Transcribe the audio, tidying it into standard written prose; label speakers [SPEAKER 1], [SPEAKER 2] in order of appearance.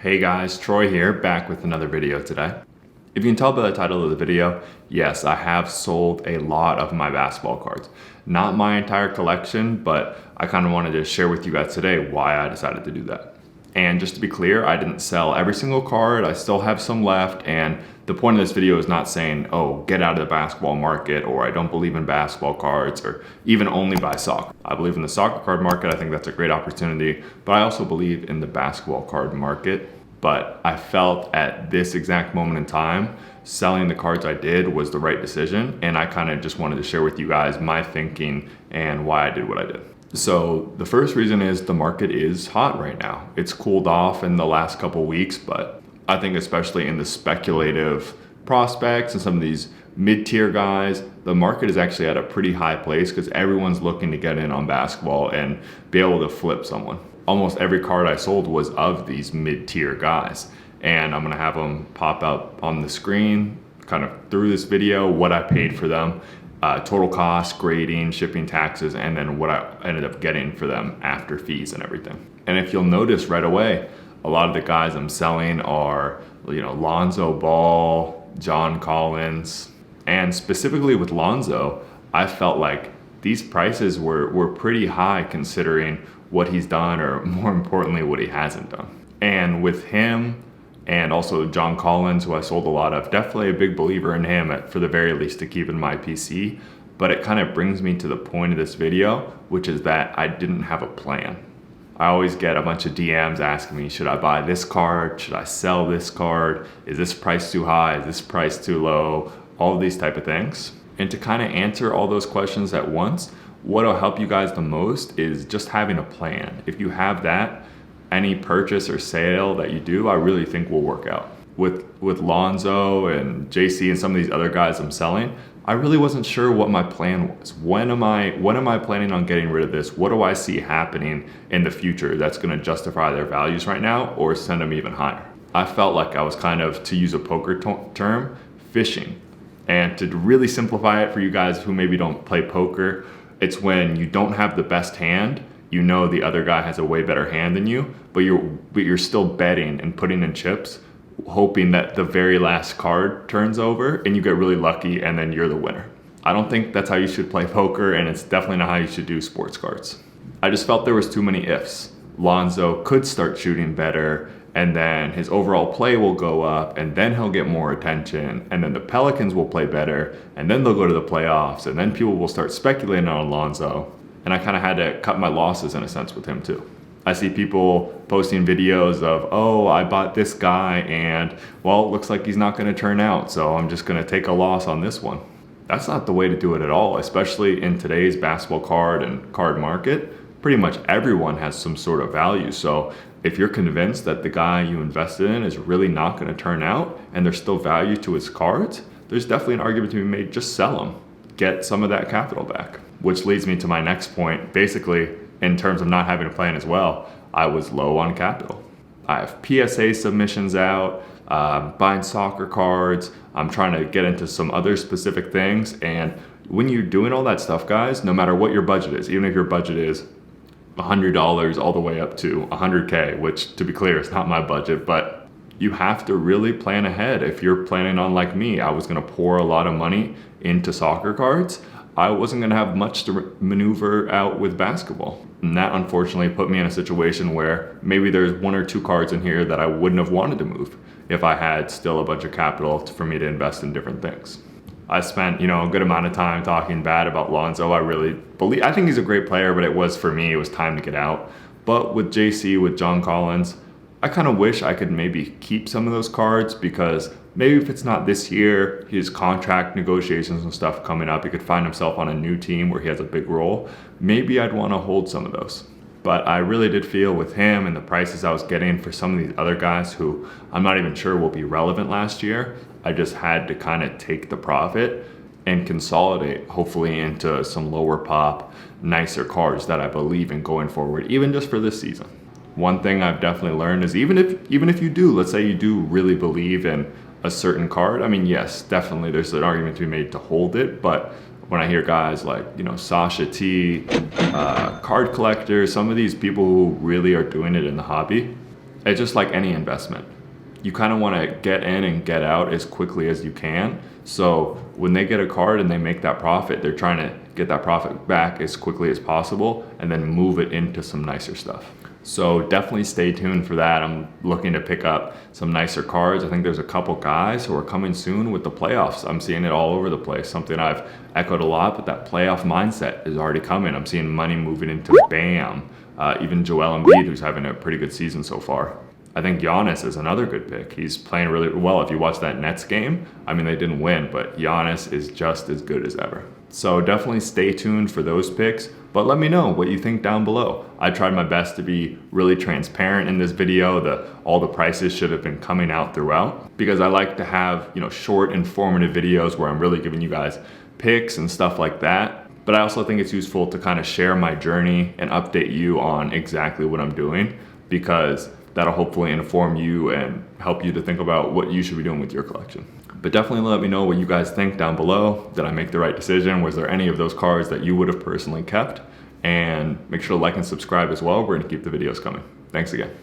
[SPEAKER 1] Hey guys, Troy here, back with another video today. If you can tell by the title of the video, yes, I have sold a lot of my basketball cards. Not my entire collection, but I kind of wanted to share with you guys today why I decided to do that. And just to be clear, I didn't sell every single card. I still have some left, and the point of this video is not saying, oh, get out of the basketball market, or I don't believe in basketball cards, or even only buy soccer. I believe in the soccer card market. I think that's a great opportunity, but I also believe in the basketball card market. But I felt at this exact moment in time, selling the cards I did was the right decision, and I kind of just wanted to share with you guys my thinking and why I did what I did. So the first reason is the market is hot right now. It's cooled off in the last couple weeks, but I think especially in the speculative prospects and some of these mid-tier guys, the market is actually at a pretty high place because everyone's looking to get in on basketball and be able to flip someone. Almost every card I sold was of these mid-tier guys, and I'm gonna have them pop up on the screen kind of through this video, what I paid for them, total cost, grading, shipping, taxes, and then what I ended up getting for them after fees and everything. And if you'll notice right away, a lot of the guys I'm selling are, Lonzo Ball, John Collins, and specifically with Lonzo, I felt like these prices were pretty high considering what he's done, or more importantly, what he hasn't done. And with him, and also John Collins, who I sold a lot of, definitely a big believer in him, for the very least, to keep in my PC. But it kind of brings me to the point of this video, which is that I didn't have a plan. I always get a bunch of DMs asking me, should I buy this card? Should I sell this card? Is this price too high? Is this price too low? All of these type of things. And to kind of answer all those questions at once, what'll help you guys the most is just having a plan. If you have that, any purchase or sale that you do, I really think will work out. With Lonzo and JC and some of these other guys I'm selling, I really wasn't sure what my plan was. When am I planning on getting rid of this? What do I see happening in the future that's gonna justify their values right now or send them even higher? I felt like I was kind of, to use a poker term, fishing. And to really simplify it for you guys who maybe don't play poker, it's when you don't have the best hand, you know the other guy has a way better hand than you, but you're still betting and putting in chips, hoping that the very last card turns over and you get really lucky and then you're the winner. I don't think that's how you should play poker, and it's definitely not how you should do sports cards. I just felt there was too many ifs. Lonzo could start shooting better, and then his overall play will go up, and then he'll get more attention, and then the Pelicans will play better, and then they'll go to the playoffs, and then people will start speculating on Lonzo. And I kind of had to cut my losses in a sense with him too. I see people posting videos of, oh, I bought this guy and, well, it looks like he's not going to turn out, so I'm just going to take a loss on this one. That's not the way to do it at all, especially in today's basketball card and card market. Pretty much everyone has some sort of value. So if you're convinced that the guy you invested in is really not going to turn out and there's still value to his cards, there's definitely an argument to be made, just sell them. Get some of that capital back. Which leads me to my next point. Basically, in terms of not having a plan as well, I was low on capital. I have PSA submissions out, buying soccer cards. I'm trying to get into some other specific things. And when you're doing all that stuff, guys, no matter what your budget is, even if your budget is $100 all the way up to $100K, which, to be clear, is not my budget, but you have to really plan ahead. If you're planning on, like me, I was gonna pour a lot of money into soccer cards, I wasn't gonna have much to maneuver out with basketball. And that unfortunately put me in a situation where maybe there's one or two cards in here that I wouldn't have wanted to move if I had still a bunch of capital for me to invest in different things. I spent, a good amount of time talking bad about Lonzo. I think he's a great player, but it was time to get out. But with JC, with John Collins, I kind of wish I could maybe keep some of those cards, because maybe if it's not this year, his contract negotiations and stuff coming up, he could find himself on a new team where he has a big role. Maybe I'd want to hold some of those. But I really did feel with him and the prices I was getting for some of these other guys who I'm not even sure will be relevant last year, I just had to kind of take the profit and consolidate, hopefully, into some lower pop, nicer cards that I believe in going forward, even just for this season. One thing I've definitely learned is even if you do, let's say you do really believe in a certain card, I mean, yes, definitely there's an argument to be made to hold it, but when I hear guys like, Sasha T, card collectors, some of these people who really are doing it in the hobby, It's just like any investment. You kind of want to get in and get out as quickly as you can. So when they get a card and they make that profit, they're trying to get that profit back as quickly as possible and then move it into some nicer stuff. So definitely stay tuned for that. I'm looking to pick up some nicer cards. I think there's a couple guys who are coming soon with the playoffs. I'm seeing it all over the place. Something I've echoed a lot, but that playoff mindset is already coming. I'm seeing money moving into Bam, even Joel Embiid, who's having a pretty good season so far. I think Giannis is another good pick. He's playing really well. If you watch that Nets game, I mean, they didn't win, but Giannis is just as good as ever. So definitely stay tuned for those picks, but let me know what you think down below. I tried my best to be really transparent in this video. All the prices should have been coming out throughout, because I like to have, short, informative videos where I'm really giving you guys picks and stuff like that. But I also think it's useful to kind of share my journey and update you on exactly what I'm doing, because that'll hopefully inform you and help you to think about what you should be doing with your collection. But definitely let me know what you guys think down below. Did I make the right decision? Was there any of those cards that you would have personally kept? And make sure to like and subscribe as well. We're gonna keep the videos coming. Thanks again.